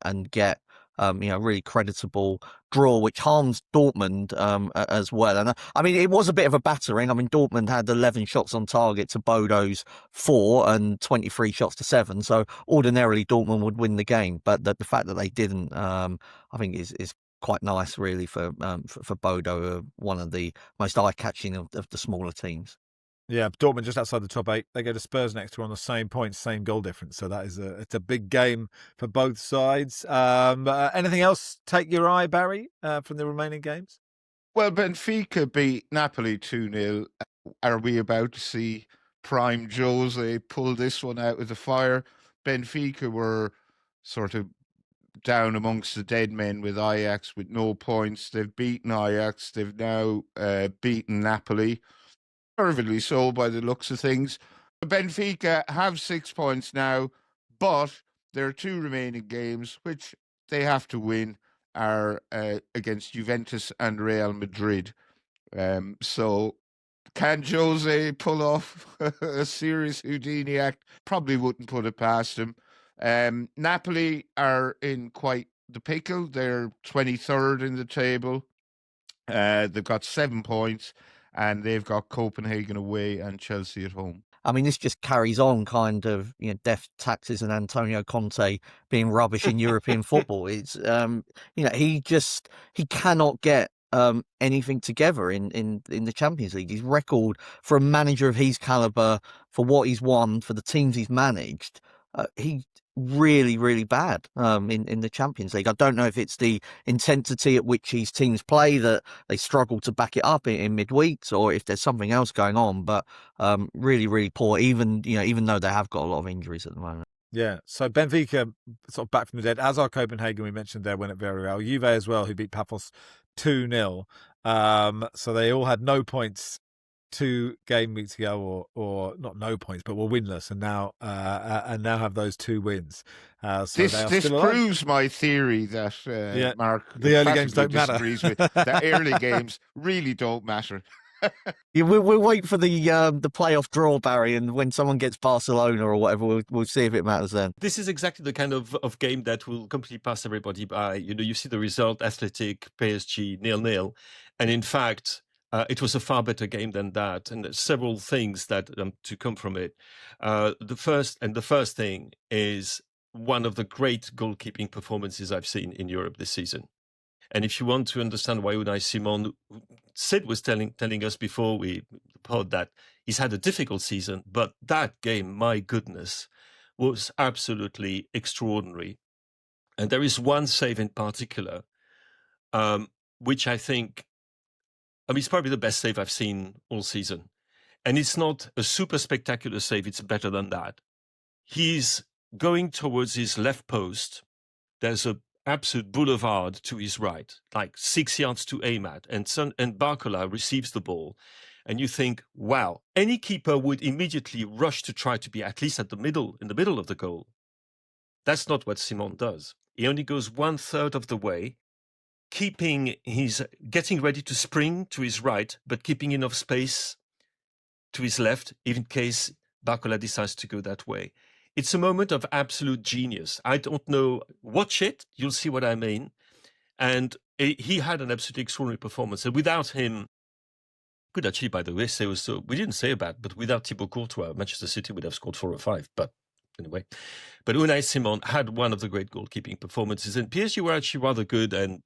[SPEAKER 5] and get really creditable draw, which harms Dortmund as well. And I mean, it was a bit of a battering. I mean, Dortmund had 11 shots on target to Bodo's 4 and 23 shots to 7. So ordinarily Dortmund would win the game, but the fact that they didn't, I think is quite nice, really, for Bodo, one of the most eye-catching of the smaller teams.
[SPEAKER 1] Yeah, Dortmund just outside the top 8. They go to Spurs next to on the same points, same goal difference. So that is it's a big game for both sides. Anything else take your eye, Barry, from the remaining games?
[SPEAKER 4] Well, Benfica beat Napoli 2-0. Are we about to see prime Jose pull this one out of the fire? Benfica were sort of down amongst the dead men with Ajax with no points. They've beaten Ajax. They've now beaten Napoli. Deservedly so by the looks of things. Benfica have 6 points now, but there are 2 remaining games which they have to win, are against Juventus and Real Madrid. So can Jose pull off a serious Houdini act? Probably wouldn't put it past him. Napoli are in quite the pickle. They're 23rd in the table. They've got 7 points, and they've got Copenhagen away and Chelsea at home.
[SPEAKER 5] I mean, this just carries on kind of, death, taxes, and Antonio Conte being rubbish in European football. It's, he cannot get anything together in the Champions League. His record for a manager of his caliber, for what he's won, for the teams he's managed, he really, really bad in the Champions League. I don't know if it's the intensity at which his teams play that they struggle to back it up in midweeks, or if there's something else going on. But really, really poor. Even though they have got a lot of injuries at the moment.
[SPEAKER 1] Yeah, so Benfica sort of back from the dead, as are Copenhagen. We mentioned there went at Villarreal. Juve as well, who beat Paphos 2-0. So they all had no points 2 game weeks ago, or not no points, but were winless, and now have those 2 wins. So
[SPEAKER 4] this proves my theory that Mark,
[SPEAKER 1] the early games don't matter.
[SPEAKER 4] With, that early games really don't matter.
[SPEAKER 5] Yeah, we'll wait for the playoff draw, Barry, and when someone gets Barcelona or whatever, we'll see if it matters then.
[SPEAKER 3] This is exactly the kind of game that will completely pass everybody by. You see the result, Athletic, PSG, 0-0, and in fact, it was a far better game than that, and there's several things that to come from it. The first thing is one of the great goalkeeping performances I've seen in Europe this season. And if you want to understand why Unai Simon, Sid was telling us before we pod that he's had a difficult season, but that game, my goodness, was absolutely extraordinary. And there is one save in particular, which I think, it's probably the best save I've seen all season. And it's not a super spectacular save. It's better than that. He's going towards his left post. There's a absolute boulevard to his right, like 6 yards to aim at. And Barcola receives the ball. And you think, wow, any keeper would immediately rush to try to be at least in the middle of the goal. That's not what Simon does. He only goes 1/3 of the way, getting ready to spring to his right, but keeping enough space to his left, in case Barcola decides to go that way. It's a moment of absolute genius. I don't know. Watch it. You'll see what I mean. And he had an absolutely extraordinary performance. And without him, could actually, by the way, say also, we didn't say about, but without Thibaut Courtois, Manchester City would have scored 4 or 5. But anyway, but Unai Simon had one of the great goalkeeping performances. And PSG were actually rather good, and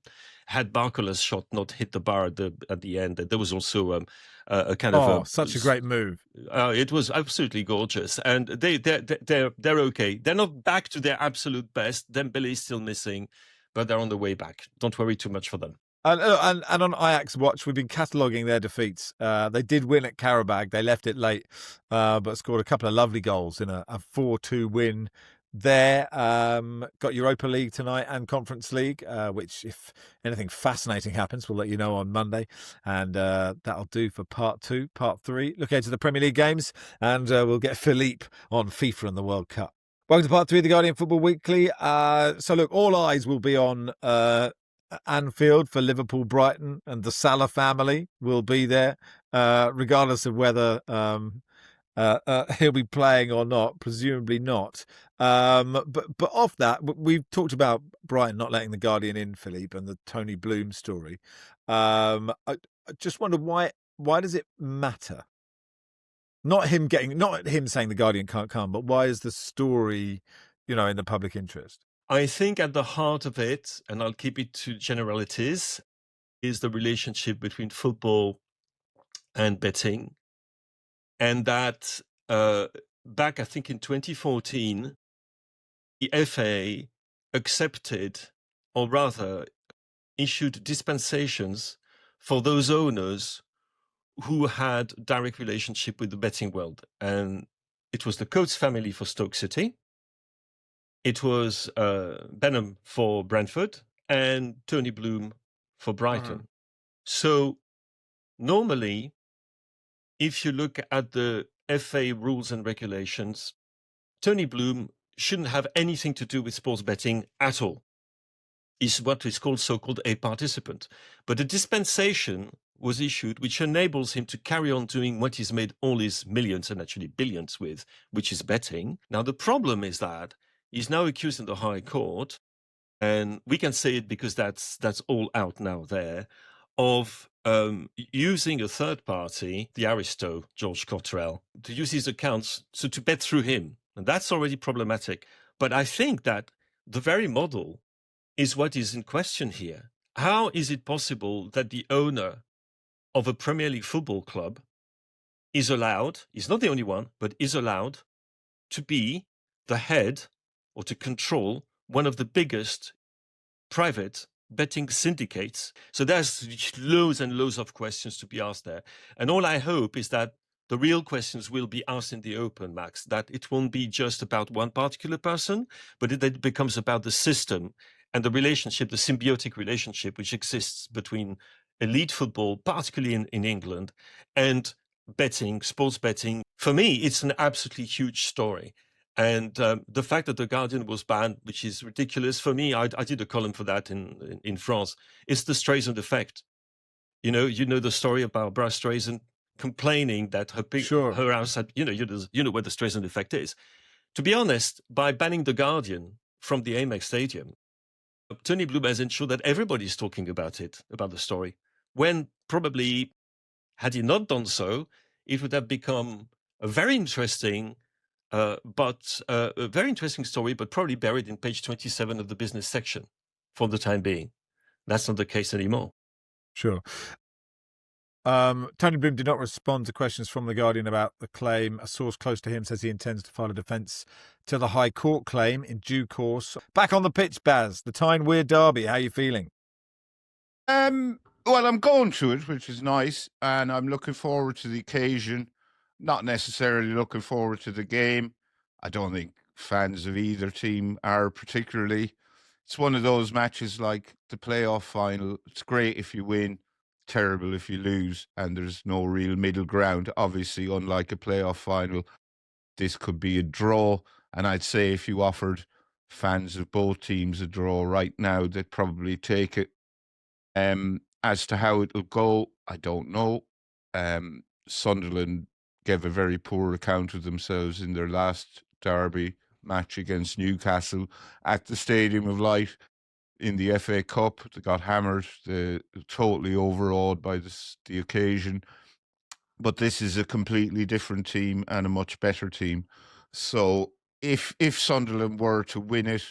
[SPEAKER 3] had Barcola's shot not hit the bar at the end, there was also a kind of
[SPEAKER 1] such a great move.
[SPEAKER 3] It was absolutely gorgeous, and they're okay. They're not back to their absolute best. Dembele is still missing, but they're on the way back. Don't worry too much for them.
[SPEAKER 1] And on Ajax Watch, we've been cataloguing their defeats. They did win at Karabag. They left it late, but scored a couple of lovely goals in a 4-2 win there. Got Europa League tonight and Conference League, which, if anything fascinating happens, we'll let you know on Monday. And that'll do for part 2. Part 3, look ahead to the Premier League games, and we'll get Philippe on FIFA and the World Cup. Welcome to part 3 of the Guardian Football Weekly. So look, all eyes will be on Anfield for Liverpool, Brighton, and the Salah family will be there, regardless of whether he'll be playing or not. Presumably not. But off that, we've talked about Brighton not letting the Guardian in, Philippe, and the Tony Bloom story. I just wonder why does it matter? Not him saying the Guardian can't come, but why is the story, in the public interest?
[SPEAKER 3] I think at the heart of it, and I'll keep it to generalities, is the relationship between football and betting. And that back, I think in 2014, the FA accepted, or rather issued dispensations for those owners who had direct relationship with the betting world. And it was the Coates family for Stoke City. It was Benham for Brentford and Tony Bloom for Brighton. So normally, if you look at the FA rules and regulations, Tony Bloom shouldn't have anything to do with sports betting at all. He's what is so-called a participant. But a dispensation was issued which enables him to carry on doing what he's made all his millions and actually billions with, which is betting. Now, the problem is that he's now accused in the High Court, and we can say it because that's all out now there, of using a third party, the aristo, George Cottrell, to use his accounts, so to bet through him. And that's already problematic. But I think that the very model is what is in question here. How is it possible that the owner of a Premier League football club is allowed, he's not the only one, but is allowed to be the head or to control one of the biggest private betting syndicates? So there's loads and loads of questions to be asked there. And all I hope is that the real questions will be asked in the open, Max, that it won't be just about one particular person, but it becomes about the system and the relationship, the symbiotic relationship which exists between elite football, particularly in England, and betting, sports betting. For me, it's an absolutely huge story. And the fact that The Guardian was banned, which is ridiculous for me, I did a column for that in France. It's the Streisand effect. You know the story about Barbra Streisand complaining that her house had, you know what the Streisand effect is. To be honest, by banning The Guardian from the Amex Stadium, Tony Bloom has ensured that everybody's talking about it, about the story, when probably, had he not done so, it would have become a very interesting story, but probably buried in page 27 of the business section for the time being. That's not the case anymore.
[SPEAKER 1] Sure. Tony Bloom did not respond to questions from The Guardian about the claim. A source close to him says he intends to file a defence to the High Court claim in due course. Back on the pitch, Baz, the Tyne Weir derby. How are you feeling?
[SPEAKER 4] Well, I'm going to it, which is nice, and I'm looking forward to the occasion. Not necessarily looking forward to the game. I don't think fans of either team are particularly. It's one of those matches like the playoff final. It's great if you win, terrible if you lose, and there's no real middle ground. Obviously, unlike a playoff final, this could be a draw, and I'd say if you offered fans of both teams a draw right now, they'd probably take it. As to how it'll go, I don't know. Sunderland gave a very poor account of themselves in their last derby match against Newcastle at the Stadium of Light in the FA Cup. They got hammered, totally overawed by the occasion. But this is a completely different team and a much better team. So if Sunderland were to win it,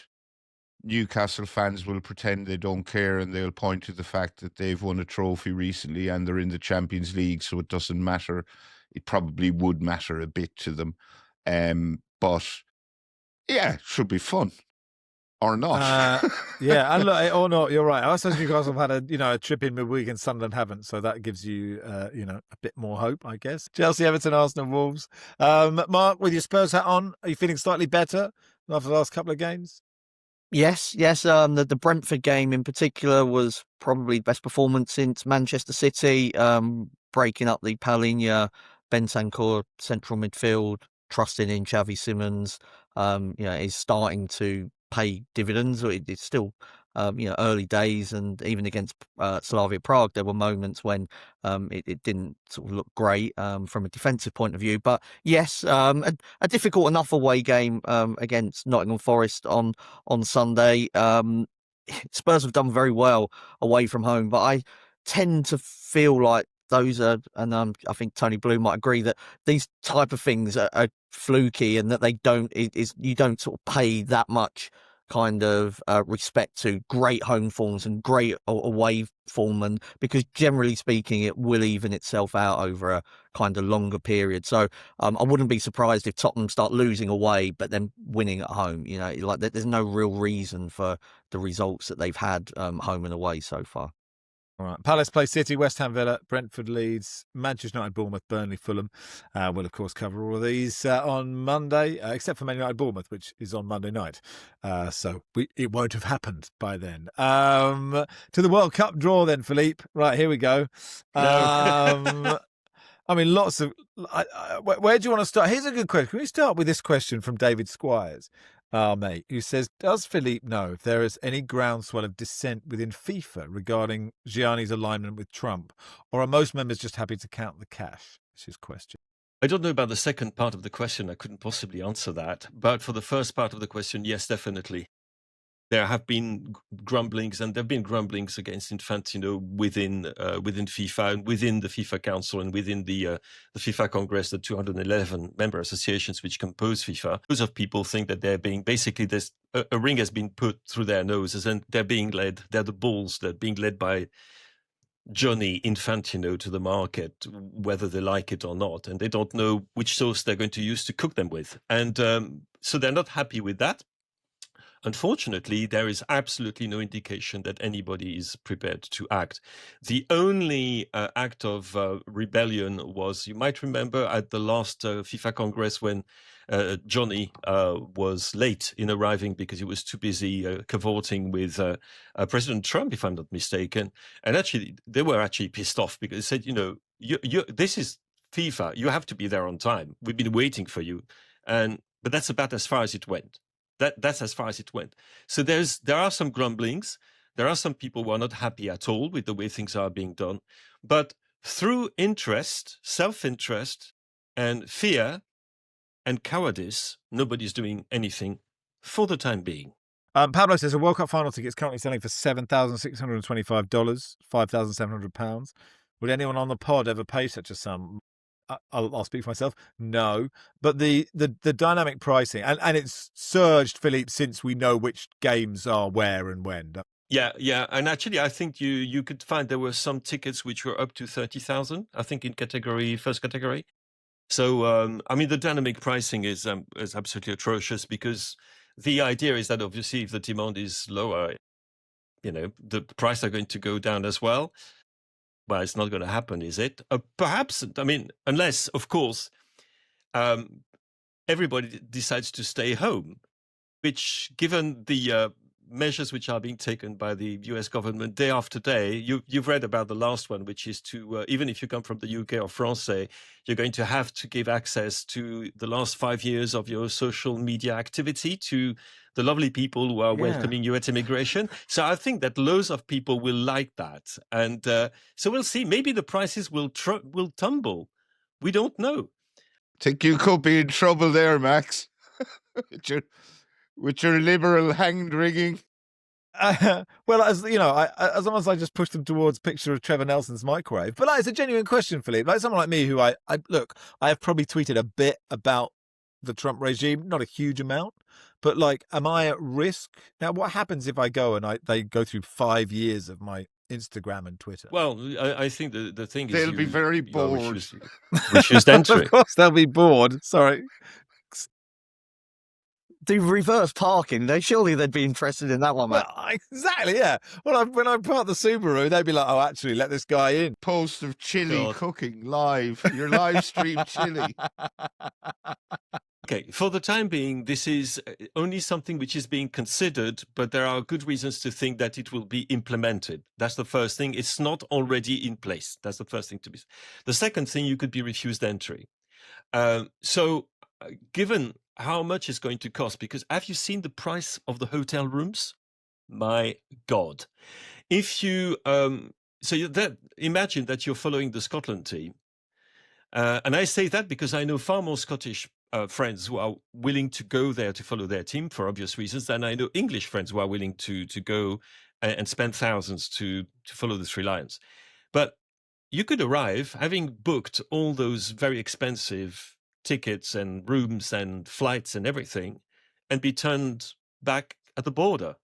[SPEAKER 4] Newcastle fans will pretend they don't care, and they'll point to the fact that they've won a trophy recently and they're in the Champions League, so it doesn't matter. It probably would matter a bit to them. But yeah, it should be fun. or not.
[SPEAKER 1] Yeah, and look, or not, you're right. I suppose Newcastle have had a trip in midweek and Sunderland haven't, so that gives you a bit more hope, I guess. Chelsea, Everton, Arsenal, Wolves. Mark, with your Spurs hat on, are you feeling slightly better after the last couple of games?
[SPEAKER 5] Yes. The Brentford game in particular was probably the best performance since Manchester City, breaking up the Paulinho, Bentancur central midfield, trusting in Xavi Simons, is starting to pay dividends. It's still, early days, and even against Slavia Prague, there were moments when it didn't sort of look great from a defensive point of view. But yes, a difficult enough away game against Nottingham Forest on Sunday. Spurs have done very well away from home, but I tend to feel like those are, and I think Tony Blue might agree, that these type of things are fluky, and that they don't you don't sort of pay that much kind of respect to great home forms and great away form, and because generally speaking it will even itself out over a kind of longer period. So I wouldn't be surprised if Tottenham start losing away but then winning at home. Like there's no real reason for the results that they've had home and away so far.
[SPEAKER 1] All right. Palace play City, West Ham Villa, Brentford Leeds, Manchester United Bournemouth, Burnley Fulham. We'll of course cover all of these on Monday, except for Man United Bournemouth, which is on Monday night. So it won't have happened by then. To the World Cup draw then, Philippe. Right, here we go. I mean, lots of... where do you want to start? Here's a good question. Can we start with this question from David Squires, our mate, who says, does Philippe know if there is any groundswell of dissent within FIFA regarding Gianni's alignment with Trump, or are most members just happy to count the cash? Is his question.
[SPEAKER 3] I don't know about the second part of the question. I couldn't possibly answer that. But for the first part of the question, yes, definitely. There have been grumblings, and there have been grumblings against Infantino within FIFA and within the FIFA Council and within the FIFA Congress, the 211 member associations which compose FIFA. Those of people think that they're being basically a ring has been put through their noses, and they're being led. They're the bulls. They're being led by Johnny Infantino to the market, whether they like it or not, and they don't know which sauce they're going to use to cook them with, and so they're not happy with that. Unfortunately, there is absolutely no indication that anybody is prepared to act. The only act of rebellion was, you might remember, at the last FIFA Congress when Johnny was late in arriving because he was too busy cavorting with President Trump, if I'm not mistaken. And actually, they were actually pissed off because they said, this is FIFA. You have to be there on time. We've been waiting for you. But that's about as far as it went. That's as far as it went. So there are some grumblings. There are some people who are not happy at all with the way things are being done. But through interest, self-interest, and fear and cowardice, nobody's doing anything for the time being.
[SPEAKER 1] Pablo says a World Cup final ticket is currently selling for $7,625, £5,700. Would anyone on the pod ever pay such a sum? I'll speak for myself. No, but the dynamic pricing and it's surged, Philippe, since we know which games are where and when.
[SPEAKER 3] Yeah, and actually, I think you could find there were some tickets which were up to 30,000. I think in first category. So I mean, the dynamic pricing is absolutely atrocious because the idea is that obviously if the demand is lower, the price are going to go down as well. Well, it's not going to happen, is it? Perhaps, I mean, unless, of course, everybody decides to stay home, which, given the measures which are being taken by the US government day after day, you've read about the last one, which is to, even if you come from the UK or France, you're going to have to give access to the last 5 years of your social media activity to the lovely people who are welcoming you at immigration. So I think that loads of people will like that. And so we'll see. Maybe the prices will tumble. We don't know.
[SPEAKER 4] Think you could be in trouble there, Max, with your liberal hand-wringing.
[SPEAKER 1] Well, as you know, as long as I just push them towards picture of Trevor Nelson's microwave. But it's a genuine question, Philippe. Like someone like me who I have probably tweeted a bit about the Trump regime, not a huge amount, but am I at risk? Now, what happens if I go and they go through 5 years of my Instagram and Twitter?
[SPEAKER 3] Well, I think the thing is
[SPEAKER 4] they'll be very bored.
[SPEAKER 3] Refused entry.
[SPEAKER 1] Of course, they'll be bored. Sorry.
[SPEAKER 5] do reverse parking. Surely they'd be interested in that one, mate.
[SPEAKER 1] Well, exactly, yeah. When I park the Subaru, they'd be like, "Oh, actually, let this guy in."
[SPEAKER 4] Post of chili
[SPEAKER 3] God.
[SPEAKER 4] cooking live. Your live stream chili.
[SPEAKER 3] Okay, for the time being, this is only something which is being considered, but there are good reasons to think that it will be implemented. That's the first thing. It's not already in place. That's the first thing to be. The second thing, you could be refused entry. Given how much it's going to cost, because have you seen the price of the hotel rooms? My God. If you, imagine that you're following the Scotland team. And I say that because I know far more Scottish friends who are willing to go there to follow their team for obvious reasons than I know English friends who are willing to go and spend thousands to follow the Three Lions. But you could arrive having booked all those very expensive tickets and rooms and flights and everything and be turned back at the border.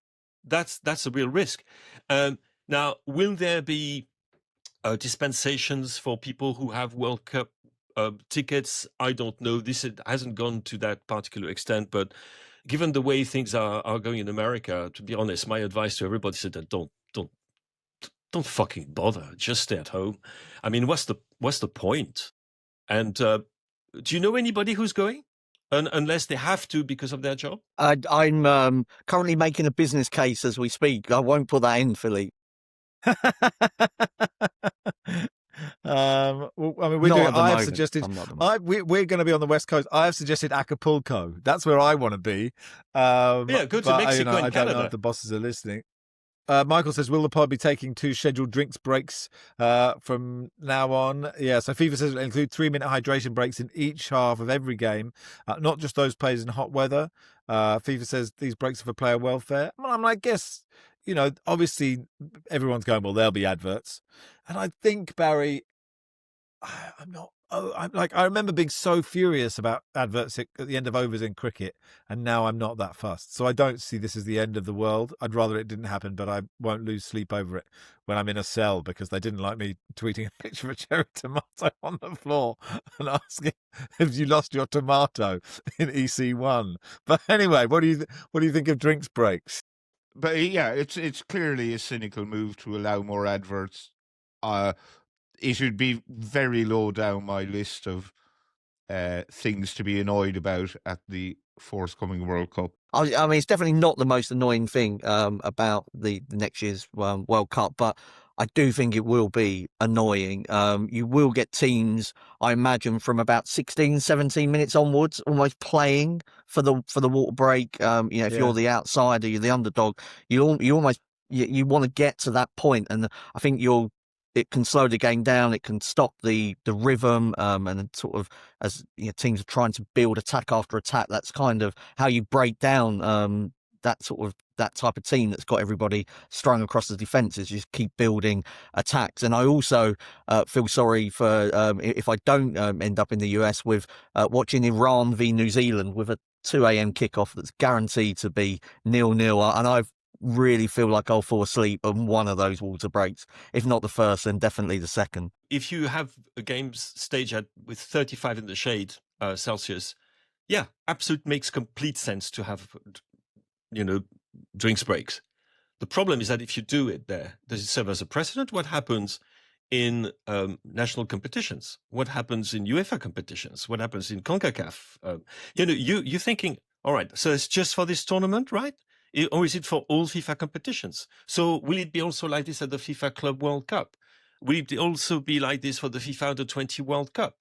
[SPEAKER 3] That's a real risk. Now, will there be dispensations for people who have World Cup tickets? I don't know. This hasn't gone to that particular extent, but given the way things are going in America, to be honest, my advice to everybody is that don't fucking bother. Just stay at home. I mean, what's the point? And do you know anybody who's going? Unless they have to because of their job?
[SPEAKER 5] I'm currently making a business case as we speak. I won't put that in, Philippe.
[SPEAKER 1] Well, I mean,
[SPEAKER 5] Not at the
[SPEAKER 1] I have
[SPEAKER 5] moment.
[SPEAKER 1] suggested.
[SPEAKER 5] I'm not at the moment.
[SPEAKER 1] We're going to be on the West Coast. I have suggested Acapulco. That's where I want to be.
[SPEAKER 3] Yeah, go to
[SPEAKER 1] but,
[SPEAKER 3] Mexico and
[SPEAKER 1] I don't know
[SPEAKER 3] Canada.
[SPEAKER 1] if the bosses are listening. Michael says, will the pod be taking 2 scheduled drinks breaks from now on? Yeah, so FIFA says it'll include 3-minute hydration breaks in each half of every game, not just those players in hot weather. FIFA says these breaks are for player welfare. Well, I guess, obviously everyone's going, well, there'll be adverts. And I think, Barry, I remember being so furious about adverts at the end of overs in cricket, and now I'm not that fussed. So I don't see this as the end of the world. I'd rather it didn't happen, but I won't lose sleep over it when I'm in a cell because they didn't like me tweeting a picture of a cherry tomato on the floor and asking if you lost your tomato in EC1. But anyway, what do you think of drinks breaks?
[SPEAKER 4] But yeah, it's clearly a cynical move to allow more adverts. It would be very low down my list of things to be annoyed about at the forthcoming World Cup.
[SPEAKER 5] I mean, it's definitely not the most annoying thing about the next year's World Cup, but I do think it will be annoying. You will get teams, I imagine, from about 16, 17 minutes onwards, almost playing for the water break. If you're the outsider, you're the underdog, you almost want to get to that point, and I think it can slow the game down. It can stop the rhythm, and sort of as teams are trying to build attack after attack. That's kind of how you break down that type of team that's got everybody strung across the defences. You just keep building attacks. And I also feel sorry for if I don't end up in the US with watching Iran v New Zealand with a 2 a.m. kickoff that's guaranteed to be 0-0, and I've really feel like I'll fall asleep on one of those water breaks. If not the first, then definitely the second.
[SPEAKER 3] If you have a game stage with 35 in the shade Celsius, yeah, absolutely makes complete sense to have, drinks breaks. The problem is that if you do it there, does it serve as a precedent? What happens in national competitions? What happens in UEFA competitions? What happens in CONCACAF? You're thinking, all right, so it's just for this tournament, right? Or is it for all FIFA competitions? So will it be also like this at the FIFA Club World Cup? Will it also be like this for the FIFA Under-20 World Cup?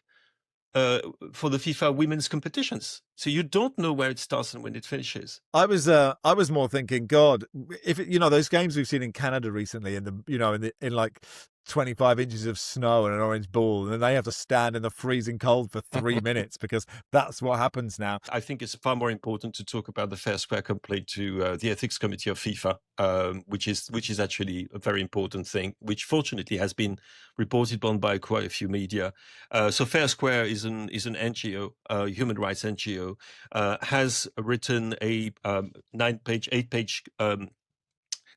[SPEAKER 3] For the FIFA women's competitions? So you don't know where it starts and when it finishes.
[SPEAKER 1] I was more thinking, God, if those games we've seen in Canada recently, in like 25 inches of snow and an orange ball, and then they have to stand in the freezing cold for 3 minutes because that's what happens now.
[SPEAKER 3] I think it's far more important to talk about the fair square complaint to the ethics committee of FIFA, which is actually a very important thing, which fortunately has been reported on by quite a few media. So Fair Square is an NGO, human rights NGO, has written a 8-page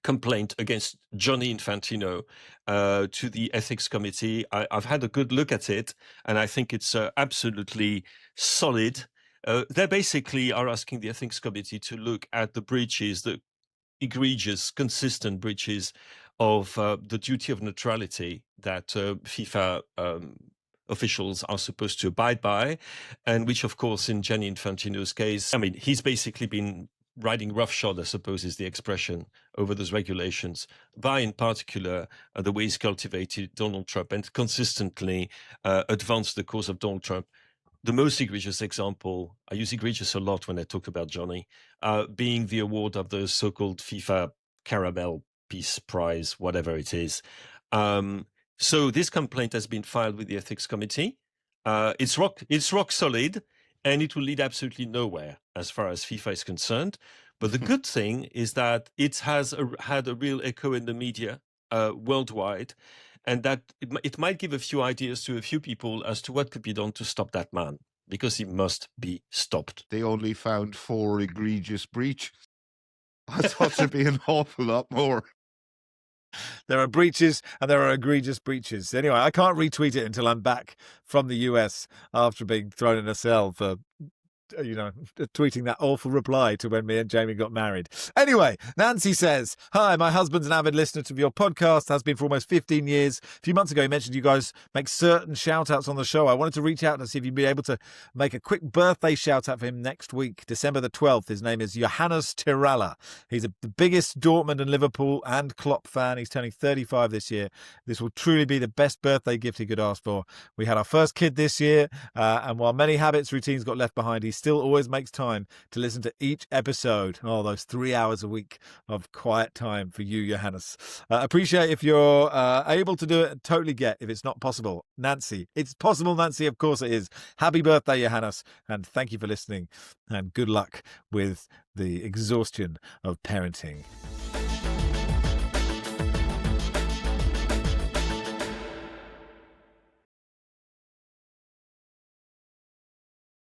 [SPEAKER 3] complaint against Gianni Infantino to the ethics committee. I've had a good look at it, and I think it's absolutely solid. They basically are asking the ethics committee to look at the breaches, the egregious, consistent breaches of the duty of neutrality that FIFA officials are supposed to abide by, and which, of course, in Gianni Infantino's case, I mean, he's basically been riding roughshod, I suppose is the expression, over those regulations, by in particular the way he's cultivated Donald Trump and consistently advanced the cause of Donald Trump. The most egregious example, I use egregious a lot when I talk about Johnny, being the award of the so-called FIFA Caramel Peace Prize, whatever it is. So this complaint has been filed with the ethics committee. It's rock solid, and it will lead absolutely nowhere as far as FIFA is concerned. But the good thing is that it has had a real echo in the media worldwide, and that it might give a few ideas to a few people as to what could be done to stop that man, because he must be stopped.
[SPEAKER 4] They only found 4 egregious breaches. I thought there'd be an awful lot more.
[SPEAKER 1] There are breaches and there are egregious breaches. Anyway, I can't retweet it until I'm back from the US after being thrown in a cell for, tweeting that awful reply to when me and Jamie got married. Anyway, Nancy says, "Hi, my husband's an avid listener to your podcast, has been for almost 15 years. A few months ago, he mentioned you guys make certain shout-outs on the show. I wanted to reach out and see if you'd be able to make a quick birthday shout-out for him next week, December the 12th. His name is Johannes Tiralla. He's the biggest Dortmund and Liverpool and Klopp fan. He's turning 35 this year. This will truly be the best birthday gift he could ask for. We had our first kid this year, and while many habits, routines got left behind, he still always makes time to listen to each episode. Oh, those 3 hours a week of quiet time for you, Johannes. Appreciate if you're able to do it, and totally get if it's not possible. Nancy, it's possible, Nancy, of course it is. Happy birthday, Johannes, and thank you for listening, and good luck with the exhaustion of parenting."